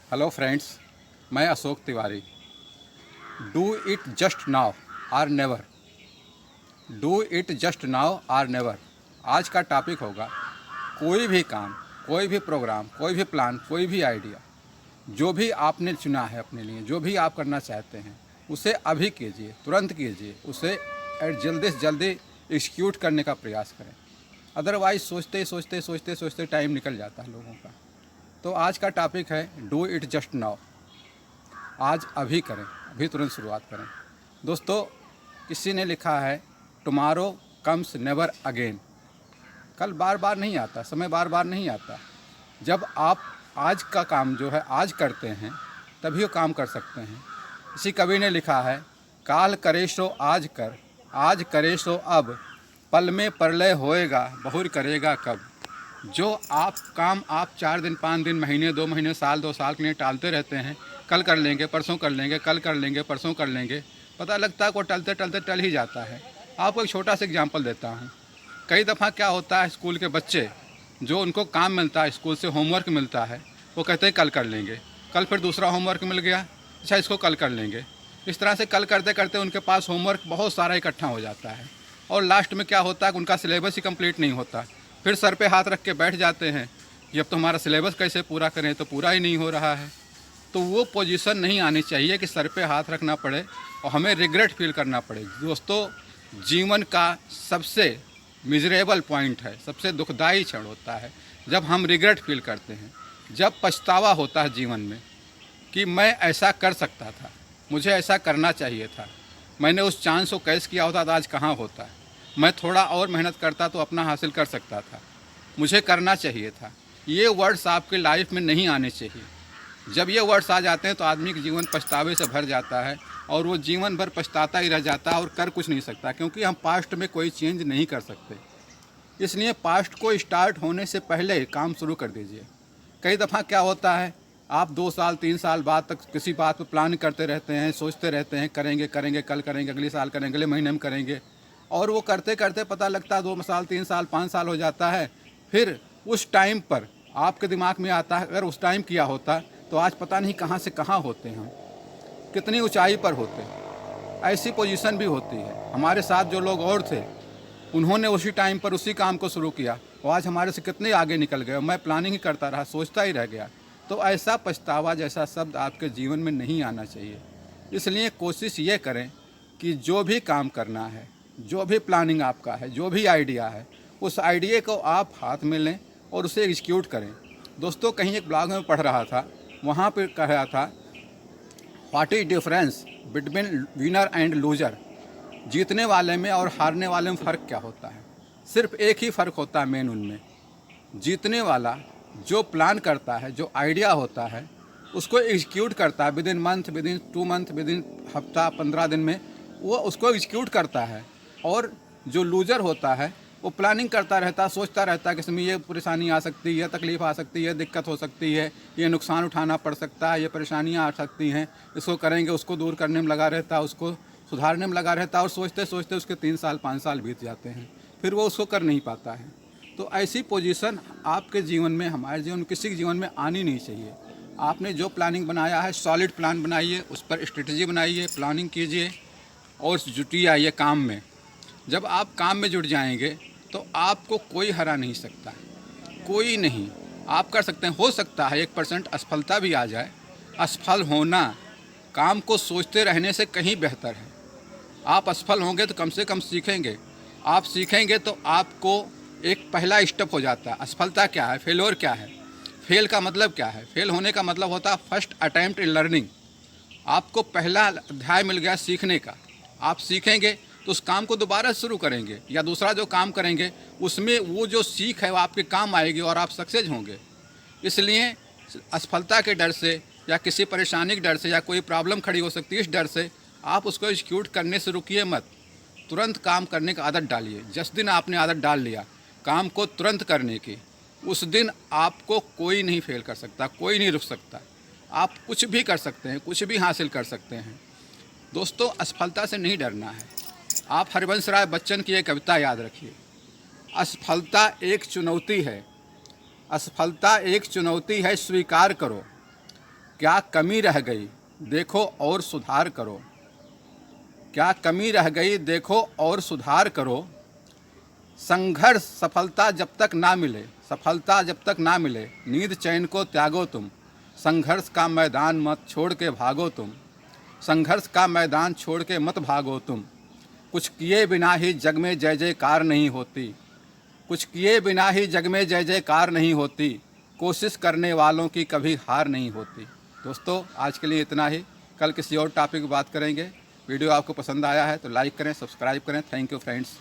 Hello friends, मैं Ashok Tiwari. Do it just now or never. Do it just now or never. आज का topic होगा कोई भी काम, कोई भी प्रोग्राम, कोई भी प्लान, कोई भी आइडिया, जो भी आपने चुना है अपने लिए, जो भी आप करना चाहते हैं, उसे अभी कीजिए, तुरंत कीजिए, उसे जल्दी से जल्दी एग्जीक्यूट करने का प्रयास करें। अदरवाइज सोचते सोचते सोचते सोचते टाइम निकल जाता है लोगों का। तो आज का टॉपिक है डू इट जस्ट नाउ। आज अभी करें, अभी तुरंत शुरुआत करें। दोस्तों, किसी ने लिखा है टुमारो कम्स नेवर अगेन। कल बार बार नहीं आता, समय बार बार नहीं आता। जब आप आज का काम जो है आज करते हैं तभी वो काम कर सकते हैं। इसी कवि ने लिखा है काल करे सो आज कर, आज करे सो अब, पल में प्रलय होएगा बहुर करेगा कब। जो काम आप 4 दिन 5 दिन महीने 2 महीने साल 2 साल के लिए टालते रहते हैं, कल कर लेंगे, परसों कर लेंगे, कल कर लेंगे, परसों कर लेंगे, पता लगता है वो टलते टलते टल ही जाता है। आपको एक छोटा सा एग्जांपल देता हूँ। कई दफ़ा क्या होता है, स्कूल के बच्चे जो उनको काम मिलता है, स्कूल से होमवर्क मिलता है, वो कहते हैं कल कर लेंगे। कल फिर दूसरा होमवर्क मिल गया, अच्छा इसको कल कर लेंगे। इस तरह से कल करते करते उनके पास होमवर्क बहुत सारा इकट्ठा हो जाता है और लास्ट में क्या होता है कि उनका सिलेबस ही कंप्लीट नहीं होता। फिर सर पे हाथ रख के बैठ जाते हैं कि अब तो हमारा सिलेबस कैसे पूरा करें, तो पूरा ही नहीं हो रहा है। तो वो पोजीशन नहीं आनी चाहिए कि सर पे हाथ रखना पड़े और हमें रिग्रेट फील करना पड़े। दोस्तों, जीवन का सबसे मिजरेबल पॉइंट है, सबसे दुखदाई क्षण होता है जब हम रिग्रेट फील करते हैं, जब पछतावा होता है जीवन में कि मैं ऐसा कर सकता था, मुझे ऐसा करना चाहिए था, मैंने उस चांस को कैच किया होता तो आज कहाँ होता। मैं थोड़ा और मेहनत करता तो अपना हासिल कर सकता था, मुझे करना चाहिए था। ये वर्ड्स आपकी लाइफ में नहीं आने चाहिए। जब ये वर्ड्स आ जाते हैं तो आदमी का जीवन पछतावे से भर जाता है और वो जीवन भर पछताता ही रह जाता है और कर कुछ नहीं सकता, क्योंकि हम पास्ट में कोई चेंज नहीं कर सकते। इसलिए पास्ट को स्टार्ट होने से पहले काम शुरू कर दीजिए। कई दफ़ा क्या होता है, आप 2 साल 3 साल बाद तक किसी बात पर प्लान करते रहते हैं, सोचते रहते हैं करेंगे करेंगे, कल करेंगे, अगले साल करेंगे, अगले महीने में करेंगे, और वो करते करते पता लगता है 2 साल 3 साल 5 साल हो जाता है। फिर उस टाइम पर आपके दिमाग में आता है अगर उस टाइम किया होता तो आज पता नहीं कहाँ से कहाँ होते हैं हम, कितनी ऊंचाई पर होते हैं। ऐसी पोजीशन भी होती है। हमारे साथ जो लोग और थे उन्होंने उसी टाइम पर उसी काम को शुरू किया और आज हमारे से कितने आगे निकल गए। मैं प्लानिंग ही करता रहा, सोचता ही रह गया। तो ऐसा पछतावा जैसा शब्द आपके जीवन में नहीं आना चाहिए। इसलिए कोशिश ये करें कि जो भी काम करना है, जो भी प्लानिंग आपका है, जो भी आइडिया है, उस आइडिया को आप हाथ में लें और उसे एग्जीक्यूट करें। दोस्तों, कहीं एक ब्लॉग में पढ़ रहा था, वहाँ पर कह रहा था what is difference between winner and loser. जीतने वाले में और हारने वाले में फ़र्क क्या होता है? सिर्फ एक ही फ़र्क होता है मेन उनमें। जीतने वाला जो प्लान करता है, जो आइडिया होता है, उसको एग्जीक्यूट करता है with in month, with in 2 month, with in हफ्ता 15 दिन में वो उसको एग्जीक्यूट करता है। और जो लूजर होता है वो प्लानिंग करता रहता है, सोचता रहता है कि इसमें ये परेशानी आ सकती है, तकलीफ़ आ सकती है, दिक्कत हो सकती है, ये नुकसान उठाना पड़ सकता है, ये परेशानियाँ आ सकती हैं, इसको करेंगे, उसको दूर करने में लगा रहता है, उसको सुधारने में लगा रहता है और सोचते सोचते उसके 3 साल 5 साल बीत जाते हैं, फिर वो उसको कर नहीं पाता है। तो ऐसी पोजीशन आपके जीवन में, हमारे जीवन में, किसी के जीवन में आनी नहीं चाहिए। आपने जो प्लानिंग बनाया है सॉलिड प्लान बनाइए, उस पर स्ट्रेटजी बनाइए, प्लानिंग कीजिए और जुटिए आइए काम में। जब आप काम में जुट जाएंगे तो आपको कोई हरा नहीं सकता, कोई नहीं। आप कर सकते हैं, हो सकता है 1% असफलता भी आ जाए। असफल होना काम को सोचते रहने से कहीं बेहतर है। आप असफल होंगे तो कम से कम सीखेंगे, आप सीखेंगे तो आपको एक पहला स्टेप हो जाता है। असफलता क्या है, फेल्योर क्या है? फेल का मतलब क्या है? फेल होने का मतलब होता है फर्स्ट अटैम्प्ट इन लर्निंग। आपको पहला अध्याय मिल गया सीखने का। आप सीखेंगे तो उस काम को दोबारा शुरू करेंगे या दूसरा जो काम करेंगे उसमें वो जो सीख है वो आपके काम आएगी और आप सक्सेस होंगे। इसलिए असफलता के डर से या किसी परेशानी के डर से या कोई प्रॉब्लम खड़ी हो सकती है इस डर से आप उसको एग्जीक्यूट करने से रुकिए मत। तुरंत काम करने का आदत डालिए। जिस दिन आपने आदत डाल लिया काम को तुरंत करने की, उस दिन आपको कोई नहीं फेल कर सकता, कोई नहीं रुक सकता। आप कुछ भी कर सकते हैं, कुछ भी हासिल कर सकते हैं। दोस्तों, असफलता से नहीं डरना है। आप हरिवंश राय बच्चन की एक कविता याद रखिए, असफलता एक चुनौती है, असफलता एक चुनौती है, स्वीकार करो। क्या कमी रह गई देखो और सुधार करो, क्या कमी रह गई देखो और सुधार करो। संघर्ष सफलता जब तक ना मिले, सफलता जब तक ना मिले, नींद चैन को त्यागो तुम। संघर्ष का मैदान मत छोड़ के भागो तुम, संघर्ष का मैदान छोड़ के मत भागो तुम। कुछ किए बिना ही जग में जय जयकार नहीं होती, कुछ किए बिना ही जग में जय जयकार नहीं होती। कोशिश करने वालों की कभी हार नहीं होती। दोस्तों आज के लिए इतना ही, कल किसी और टॉपिक की बात करेंगे। वीडियो आपको पसंद आया है तो लाइक करें, सब्सक्राइब करें। Thank you friends.